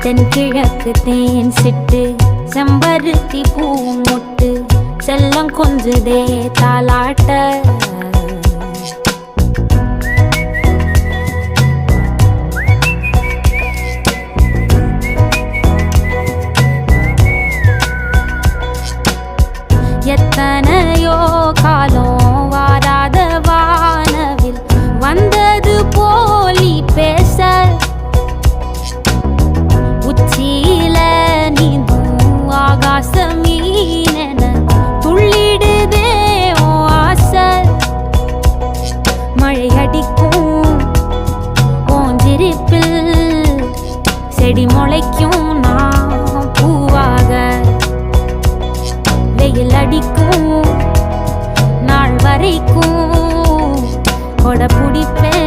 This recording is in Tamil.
தென்கிழக்கு தேன் சிட்டு செம்பருத்தி பூ முட்டு செல்லம் கொஞ்சுதே தாலாட்ட எத்தனையோ காலம் வாராத வானவில் வந்தது போலி பேச உச்சியில நீந்தும் ஆகாச மீனென துள்ளிடுதே ஓ ஆசை மழை அடிக்கும் ஓஞ்சிருப்பில் செடி முளைக்கும் நான் பூவாக வெயில் அடிக்கும் நாள் வரைக்கும் கொடை பிடிப்பேன்